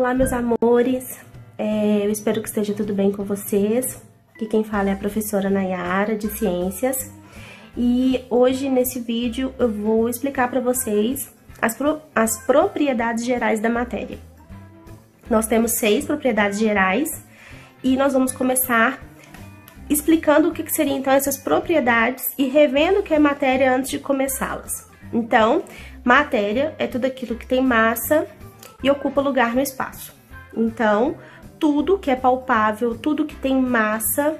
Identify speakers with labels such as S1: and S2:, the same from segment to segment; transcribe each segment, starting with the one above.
S1: Olá, meus amores, eu espero que esteja tudo bem com vocês. Aqui quem fala é a professora Nayara, de Ciências. E hoje, nesse vídeo, eu vou explicar para vocês as propriedades gerais da matéria. Nós temos 6 propriedades gerais e nós vamos começar explicando o que seriam, então, essas propriedades e revendo o que é matéria antes de começá-las. Então, matéria é tudo aquilo que tem massa e ocupa lugar no espaço. Então, tudo que é palpável, tudo que tem massa,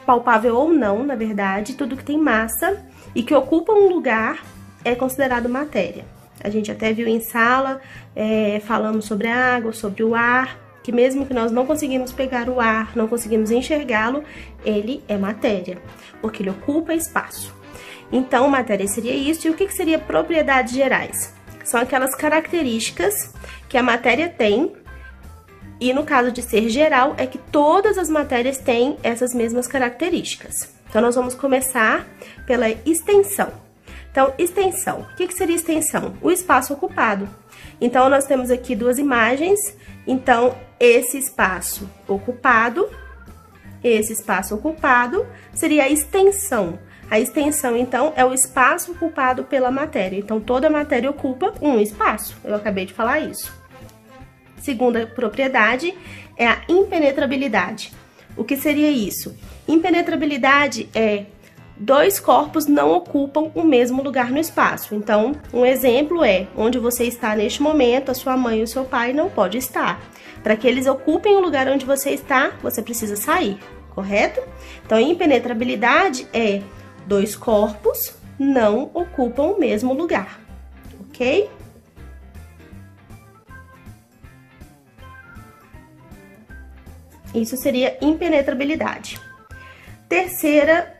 S1: palpável ou não, na verdade, tudo que tem massa e que ocupa um lugar é considerado matéria. A gente até viu em sala, falamos sobre a água, sobre o ar, que mesmo que nós não conseguimos pegar o ar, não conseguimos enxergá-lo, ele é matéria, porque ele ocupa espaço. Então, matéria seria isso. E o que seria propriedades gerais? São aquelas características que a matéria tem, e no caso de ser geral, é que todas as matérias têm essas mesmas características. Então, nós vamos começar pela extensão. Então, extensão. O que seria extensão? O espaço ocupado. Então, nós temos aqui duas imagens. Então, esse espaço ocupado seria a extensão. A extensão, então, é o espaço ocupado pela matéria. Então, toda matéria ocupa um espaço. Eu acabei de falar isso. Segunda propriedade é a impenetrabilidade. O que seria isso? Impenetrabilidade é dois corpos não ocupam o mesmo lugar no espaço. Então, um exemplo é onde você está neste momento, a sua mãe e o seu pai não podem estar. Para que eles ocupem o lugar onde você está, você precisa sair, correto? Então, impenetrabilidade é dois corpos não ocupam o mesmo lugar, ok? Isso seria impenetrabilidade. Terceira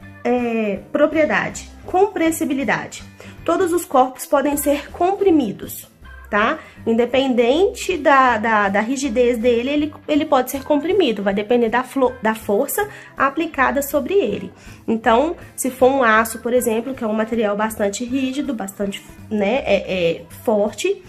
S1: propriedade, compressibilidade. Todos os corpos podem ser comprimidos, tá? Independente da rigidez dele, ele pode ser comprimido, vai depender da força aplicada sobre ele. Então, se for um aço, por exemplo, que é um material bastante rígido, bastante forte,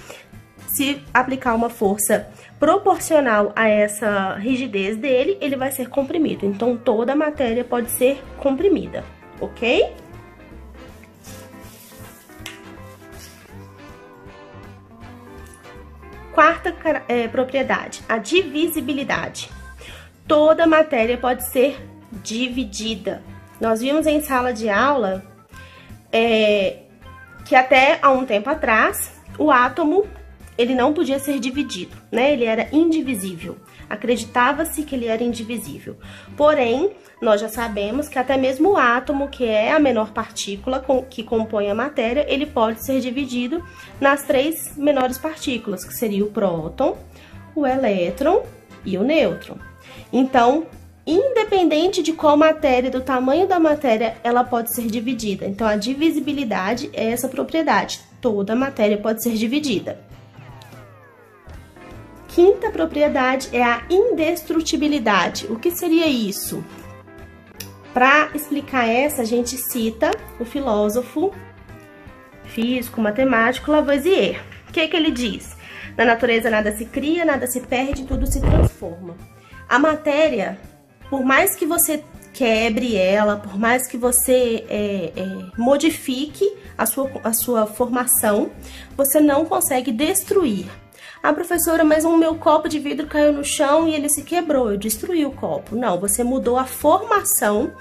S1: se aplicar uma força proporcional a essa rigidez dele, ele vai ser comprimido. Então, toda a matéria pode ser comprimida, ok? Quarta propriedade, a divisibilidade. Toda matéria pode ser dividida. Nós vimos em sala de aula que até há um tempo atrás, o átomo ele não podia ser dividido, né? Ele era indivisível. Acreditava-se que ele era indivisível. Porém, nós já sabemos que até mesmo o átomo, que é a menor partícula que compõe a matéria, ele pode ser dividido nas 3 menores partículas, que seria o próton, o elétron e o nêutron. Então, independente de qual matéria, do tamanho da matéria, ela pode ser dividida. Então, a divisibilidade é essa propriedade. Toda matéria pode ser dividida. Quinta propriedade é a indestrutibilidade. O que seria isso? Para explicar essa, a gente cita o filósofo, físico, matemático Lavoisier. O que ele diz? Na natureza nada se cria, nada se perde, tudo se transforma. A matéria, por mais que você quebre ela, por mais que você modifique a sua formação, você não consegue destruir. Ah, professora, mas o meu copo de vidro caiu no chão e ele se quebrou, eu destruí o copo. Não, você mudou a formação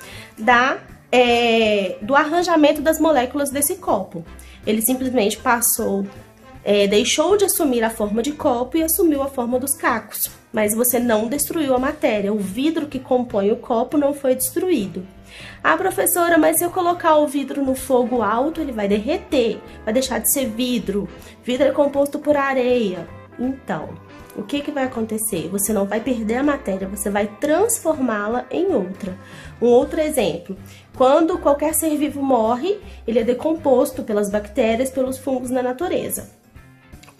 S1: do arranjamento das moléculas desse copo. Ele simplesmente deixou de assumir a forma de copo e assumiu a forma dos cacos. Mas você não destruiu a matéria, o vidro que compõe o copo não foi destruído. Ah, professora, mas se eu colocar o vidro no fogo alto, ele vai derreter, vai deixar de ser vidro. Vidro é composto por areia. Então, o que vai acontecer? Você não vai perder a matéria, você vai transformá-la em outra. Um outro exemplo, quando qualquer ser vivo morre, ele é decomposto pelas bactérias, pelos fungos na natureza.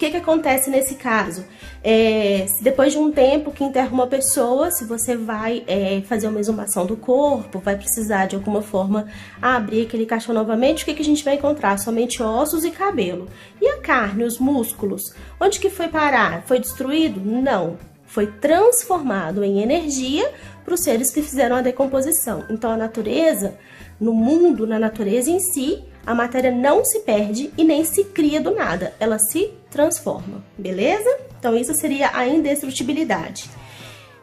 S1: que acontece nesse caso? Se depois de um tempo que interna uma pessoa, se você vai fazer uma exumação do corpo, vai precisar de alguma forma abrir aquele caixão novamente, o que a gente vai encontrar? Somente ossos e cabelo. E a carne, os músculos? Onde que foi parar? Foi destruído? Não. Foi transformado em energia para os seres que fizeram a decomposição. Então a natureza, no mundo, na natureza em si, a matéria não se perde e nem se cria do nada, ela se transforma, beleza? Então isso seria a indestrutibilidade.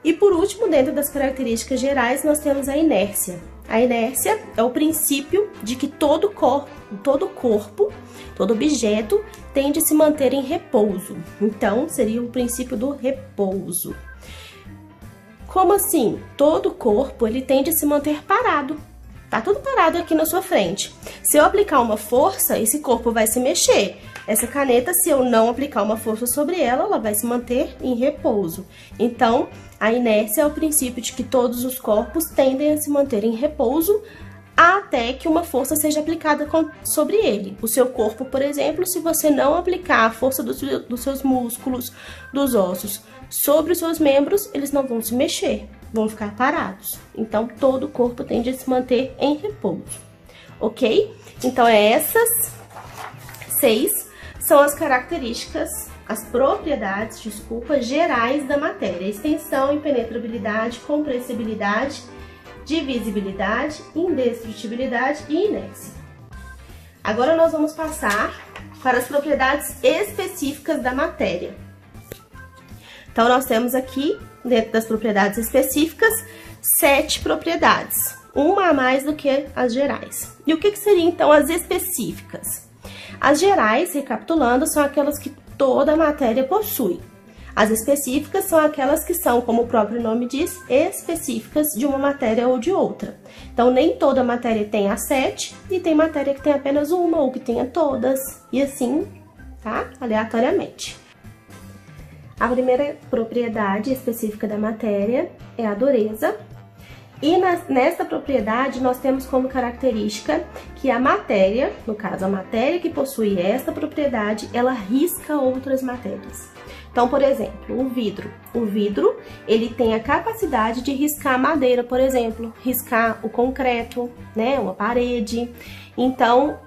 S1: E por último, dentro das características gerais, nós temos a inércia. A inércia é o princípio de que todo corpo, todo objeto tende a se manter em repouso. Então seria o princípio do repouso. Como assim? Todo corpo ele tende a se manter parado. Tá tudo parado aqui na sua frente. Se eu aplicar uma força, esse corpo vai se mexer. Essa caneta, se eu não aplicar uma força sobre ela, ela vai se manter em repouso. Então, a inércia é o princípio de que todos os corpos tendem a se manter em repouso até que uma força seja aplicada sobre ele. O seu corpo, por exemplo, se você não aplicar a força dos seus músculos, dos ossos, sobre os seus membros, eles não vão se mexer, vão ficar parados. Então, todo o corpo tende a se manter em repouso, ok? Então, essas 6 são as características, as propriedades, desculpa, gerais da matéria. Extensão, impenetrabilidade, compressibilidade, divisibilidade, indestrutibilidade e inércia. Agora nós vamos passar para as propriedades específicas da matéria. Então, nós temos aqui, dentro das propriedades específicas, 7 propriedades, uma a mais do que as gerais. E o que seriam, então, as específicas? As gerais, recapitulando, são aquelas que toda a matéria possui. As específicas são aquelas que são, como o próprio nome diz, específicas de uma matéria ou de outra. Então, nem toda matéria tem as 7, e tem matéria que tem apenas uma, ou que tenha todas, e assim, tá? Aleatoriamente. A primeira propriedade específica da matéria é a dureza. E nesta propriedade, nós temos como característica que a matéria, no caso a matéria que possui esta propriedade, ela risca outras matérias. Então, por exemplo, o vidro. O vidro, ele tem a capacidade de riscar a madeira, por exemplo, riscar o concreto, né, uma parede. Então,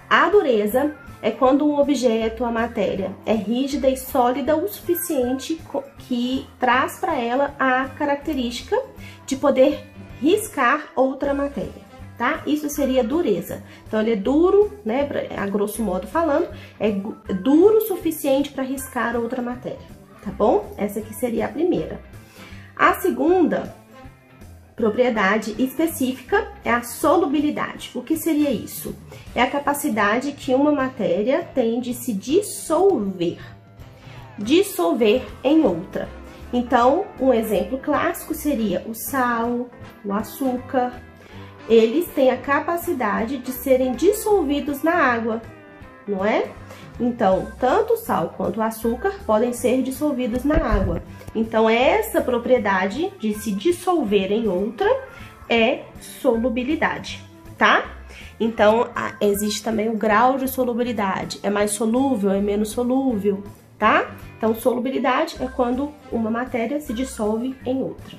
S1: a dureza é quando um objeto, a matéria, é rígida e sólida o suficiente que traz para ela a característica de poder riscar outra matéria, tá? Isso seria dureza. Então, ele é duro, né, a grosso modo falando, é duro o suficiente para riscar outra matéria, tá bom? Essa aqui seria a primeira. A segunda propriedade específica é a solubilidade. O que seria isso? É a capacidade que uma matéria tem de se dissolver em outra. Então, um exemplo clássico seria o sal, o açúcar. Eles têm a capacidade de serem dissolvidos na água, não é? Então, tanto o sal quanto o açúcar podem ser dissolvidos na água. Então, essa propriedade de se dissolver em outra é solubilidade, tá? Então, existe também o grau de solubilidade. É mais solúvel, é menos solúvel, tá? Então, solubilidade é quando uma matéria se dissolve em outra.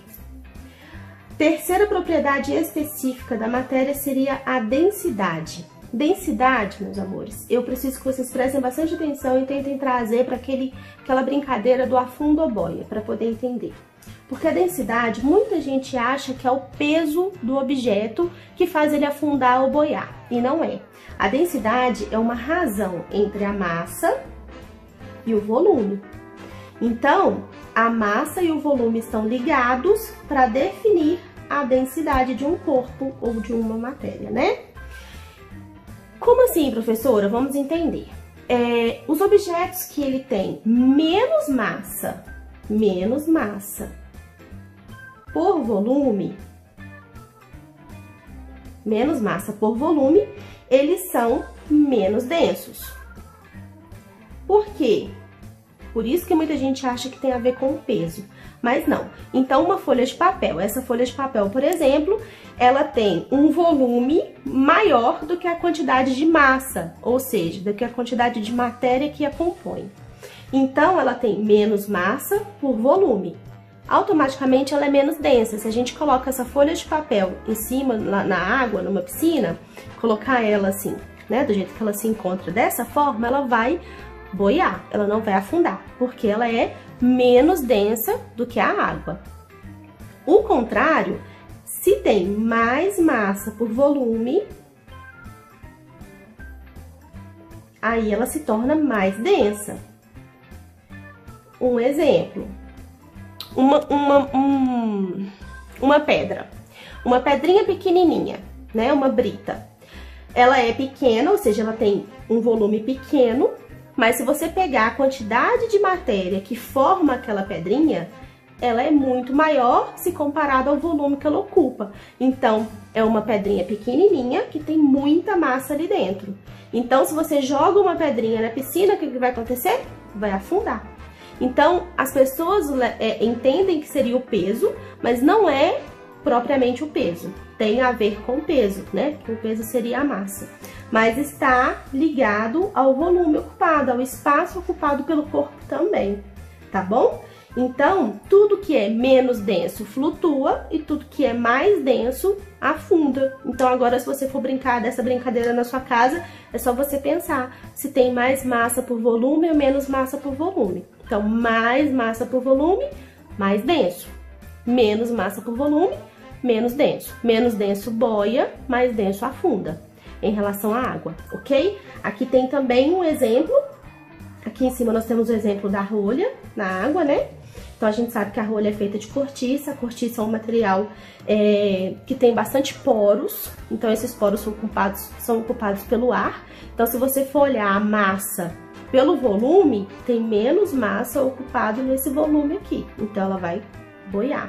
S1: Terceira propriedade específica da matéria seria a densidade. Densidade, meus amores, eu preciso que vocês prestem bastante atenção e tentem trazer para aquela brincadeira do afundo ou boia, para poder entender. Porque a densidade, muita gente acha que é o peso do objeto que faz ele afundar ou boiar, e não é. A densidade é uma razão entre a massa e o volume. Então, a massa e o volume estão ligados para definir a densidade de um corpo ou de uma matéria, né? Como assim, professora? Vamos entender. Os objetos que ele tem menos massa por volume, eles são menos densos. Por quê? Por isso que muita gente acha que tem a ver com o peso, mas não. Então, uma folha de papel, essa folha de papel, por exemplo, ela tem um volume maior do que a quantidade de massa, ou seja, do que a quantidade de matéria que a compõe. Então, ela tem menos massa por volume. Automaticamente, ela é menos densa. Se a gente coloca essa folha de papel em cima, na água, numa piscina, colocar ela assim, né, do jeito que ela se encontra dessa forma, ela vai boiar, ela não vai afundar, porque ela é menos densa do que a água. O contrário, se tem mais massa por volume, aí ela se torna mais densa. Um exemplo, uma pedra, uma pedrinha pequenininha, né, uma brita. Ela é pequena, ou seja, ela tem um volume pequeno, mas se você pegar a quantidade de matéria que forma aquela pedrinha, ela é muito maior se comparada ao volume que ela ocupa. Então, é uma pedrinha pequenininha que tem muita massa ali dentro. Então, se você joga uma pedrinha na piscina, o que vai acontecer? Vai afundar. Então, as pessoas entendem que seria o peso, mas não é propriamente o peso. Tem a ver com o peso, né? Porque o peso seria a massa. Mas está ligado ao volume ocupado, ao espaço ocupado pelo corpo também, tá bom? Então, tudo que é menos denso flutua e tudo que é mais denso afunda. Então, agora, se você for brincar dessa brincadeira na sua casa, é só você pensar se tem mais massa por volume ou menos massa por volume. Então, mais massa por volume, mais denso. Menos massa por volume, menos denso. Menos denso boia, mais denso afunda em relação à água, ok? Aqui tem também um exemplo. Aqui em cima nós temos o exemplo da rolha na água, né? Então, a gente sabe que a rolha é feita de cortiça. A cortiça é um material que tem bastante poros. Então, esses poros são ocupados pelo ar. Então, se você for olhar a massa pelo volume, tem menos massa ocupado nesse volume aqui. Então, ela vai boiar.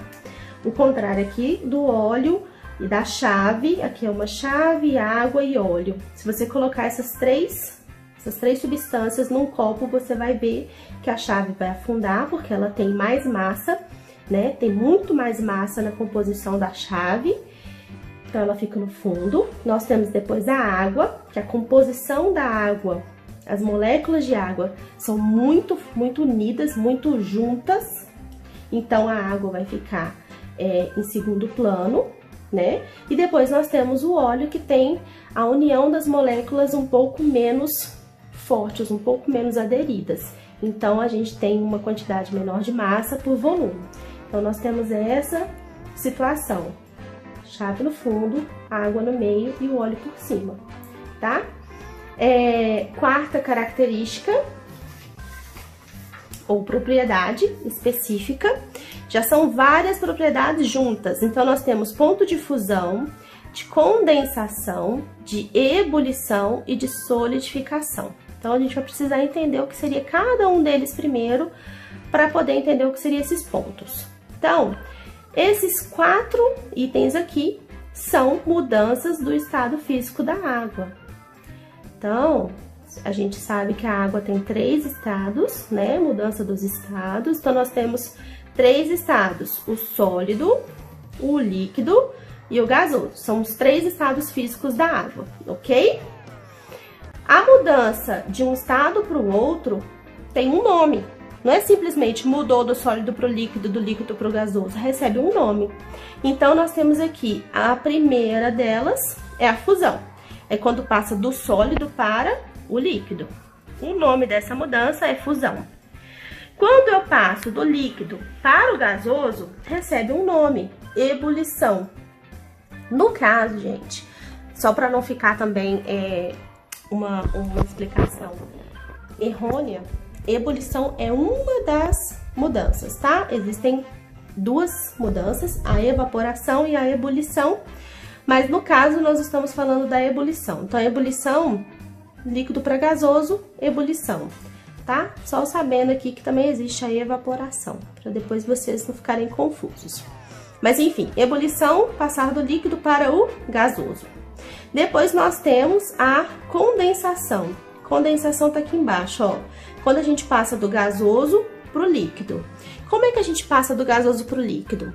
S1: O contrário aqui do óleo e da chave. Aqui é uma chave, água e óleo. Se você colocar essas três substâncias num copo, você vai ver que a chave vai afundar, porque ela tem mais massa, né? Tem muito mais massa na composição da chave. Então, ela fica no fundo. Nós temos depois a água, que a composição da água, as moléculas de água são muito unidas, muito juntas. Então, a água vai ficar em segundo plano, né? E depois nós temos o óleo, que tem a união das moléculas um pouco menos fortes, um pouco menos aderidas. Então, a gente tem uma quantidade menor de massa por volume. Então, nós temos essa situação. Chave no fundo, água no meio e o óleo por cima, tá? Quarta característica, ou propriedade específica, já são várias propriedades juntas. Então, nós temos ponto de fusão, de condensação, de ebulição e de solidificação. Então, a gente vai precisar entender o que seria cada um deles primeiro, para poder entender o que seriam esses pontos. Então, esses 4 itens aqui são mudanças do estado físico da água. Então, a gente sabe que a água tem 3 estados, né? Mudança dos estados. Então, nós temos 3 estados: o sólido, o líquido e o gasoso. São os 3 estados físicos da água, ok? A mudança de um estado para o outro tem um nome. Não é simplesmente mudou do sólido para o líquido, do líquido para o gasoso. Recebe um nome. Então, nós temos aqui a primeira delas, é a fusão. É quando passa do sólido para o líquido. O nome dessa mudança é fusão. Quando eu passo do líquido para o gasoso, recebe um nome, ebulição. No caso, gente, só para não ficar também uma explicação errônea, ebulição é uma das mudanças, tá? Existem 2 mudanças, a evaporação e a ebulição, mas no caso nós estamos falando da ebulição. Então, a ebulição, líquido para gasoso, ebulição, tá? Só sabendo aqui que também existe a evaporação, para depois vocês não ficarem confusos. Mas enfim, ebulição, passar do líquido para o gasoso. Depois nós temos a condensação. Condensação tá aqui embaixo, ó. Quando a gente passa do gasoso para o líquido. Como é que a gente passa do gasoso para o líquido?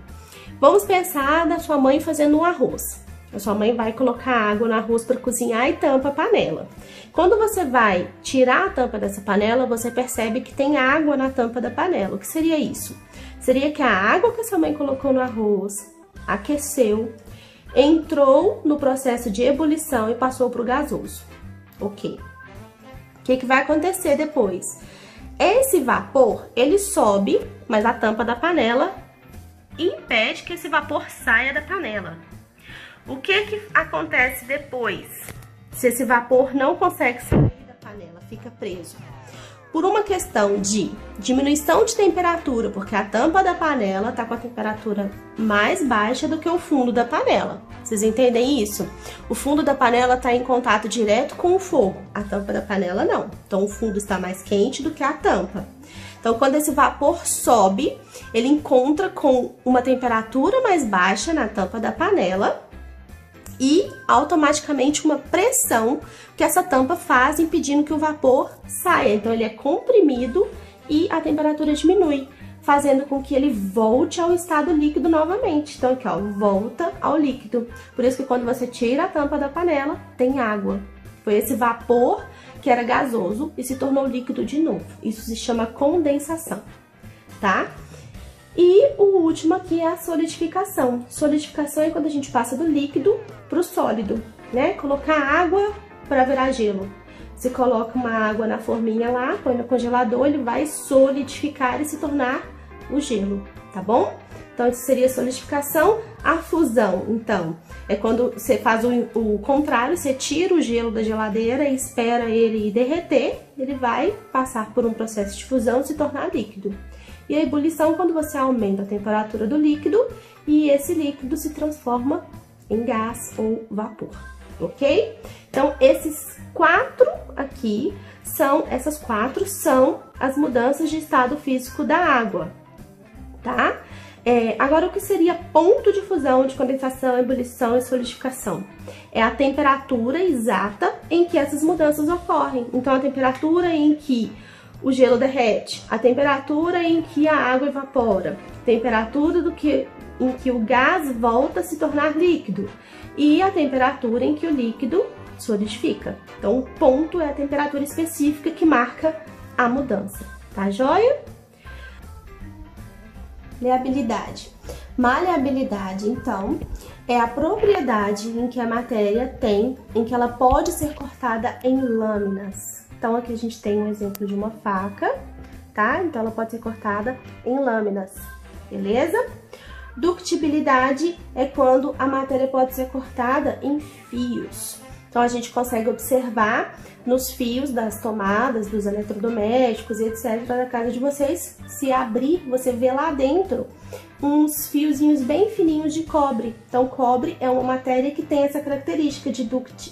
S1: Vamos pensar na sua mãe fazendo um arroz. A sua mãe vai colocar água no arroz para cozinhar e tampa a panela. Quando você vai tirar a tampa dessa panela, você percebe que tem água na tampa da panela. O que seria isso? Seria que a água que a sua mãe colocou no arroz aqueceu, entrou no processo de ebulição e passou para o gasoso. Ok. O que vai acontecer depois? Esse vapor, ele sobe, mas a tampa da panela impede que esse vapor saia da panela. O que acontece depois? Se esse vapor não consegue sair da panela, fica preso. Por uma questão de diminuição de temperatura, porque a tampa da panela está com a temperatura mais baixa do que o fundo da panela. Vocês entendem isso? O fundo da panela está em contato direto com o fogo, a tampa da panela não. Então o fundo está mais quente do que a tampa. Então quando esse vapor sobe, ele encontra com uma temperatura mais baixa na tampa da panela e automaticamente uma pressão que essa tampa faz, impedindo que o vapor saia. Então ele é comprimido e a temperatura diminui, fazendo com que ele volte ao estado líquido novamente. Então aqui ó, volta ao líquido. Por isso que quando você tira a tampa da panela, tem água. Foi esse vapor que era gasoso e se tornou líquido de novo. Isso se chama condensação, tá? E o último aqui é a solidificação. Solidificação é quando a gente passa do líquido para o sólido, né? Colocar água para virar gelo. Você coloca uma água na forminha lá, põe no congelador, ele vai solidificar e se tornar o gelo, tá bom? Então, isso seria a solidificação. A fusão, então, é quando você faz o contrário, você tira o gelo da geladeira e espera ele derreter, ele vai passar por um processo de fusão e se tornar líquido. E a ebulição, quando você aumenta a temperatura do líquido e esse líquido se transforma em gás ou vapor, ok? Então, essas quatro são as mudanças de estado físico da água, tá? Agora, o que seria ponto de fusão, de condensação, ebulição e solidificação? É a temperatura exata em que essas mudanças ocorrem. Então, a temperatura em que o gelo derrete, a temperatura em que a água evapora, temperatura em que o gás volta a se tornar líquido e a temperatura em que o líquido solidifica. Então, o ponto é a temperatura específica que marca a mudança, tá joia? Maleabilidade. Maleabilidade, então, é a propriedade em que a matéria tem, em que ela pode ser cortada em lâminas. Então, aqui a gente tem um exemplo de uma faca, tá? Então, ela pode ser cortada em lâminas, beleza? Ductibilidade é quando a matéria pode ser cortada em fios. Então, a gente consegue observar nos fios das tomadas, dos eletrodomésticos e etc. da casa de vocês, se abrir, você vê lá dentro uns fiozinhos bem fininhos de cobre. Então, cobre é uma matéria que tem essa característica de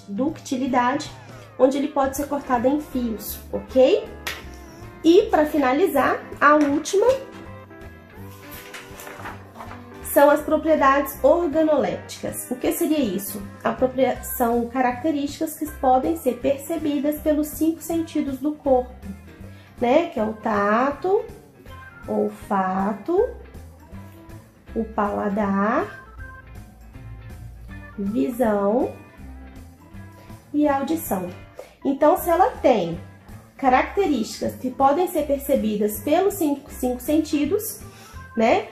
S1: ductilidade, onde ele pode ser cortado em fios, ok? E, para finalizar, a última são as propriedades organolépticas. O que seria isso? São características que podem ser percebidas pelos 5 sentidos do corpo, né? Que é o tato, o olfato, o paladar, visão e audição. Então, se ela tem características que podem ser percebidas pelos 5 sentidos, né?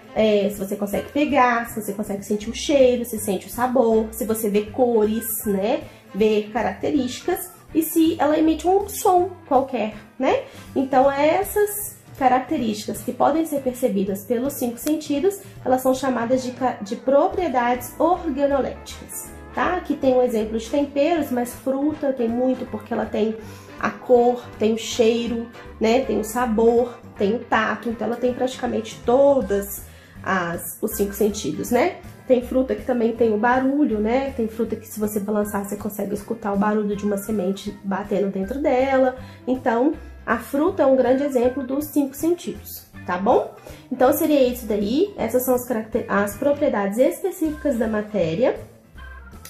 S1: Se você consegue pegar, se você consegue sentir o cheiro, se sente o sabor, se você vê cores, né? Ver características e se ela emite um som qualquer, né? Então, essas características que podem ser percebidas pelos 5 sentidos, elas são chamadas de propriedades organolépticas, tá? Aqui tem um exemplo de temperos, mas fruta tem muito porque ela tem a cor, tem o cheiro, né? Tem o sabor, tem o tato, então ela tem praticamente todas os 5 sentidos, né? Tem fruta que também tem o barulho, né? Tem fruta que se você balançar, você consegue escutar o barulho de uma semente batendo dentro dela. Então, a fruta é um grande exemplo dos 5 sentidos, tá bom? Então, seria isso daí. Essas são as propriedades específicas da matéria.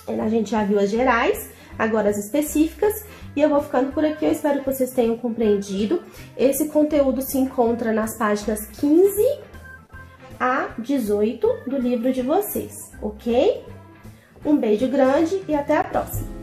S1: A gente já viu as gerais, agora as específicas. E eu vou ficando por aqui, eu espero que vocês tenham compreendido. Esse conteúdo se encontra nas páginas 15 a 18 do livro de vocês, ok? Um beijo grande e até a próxima!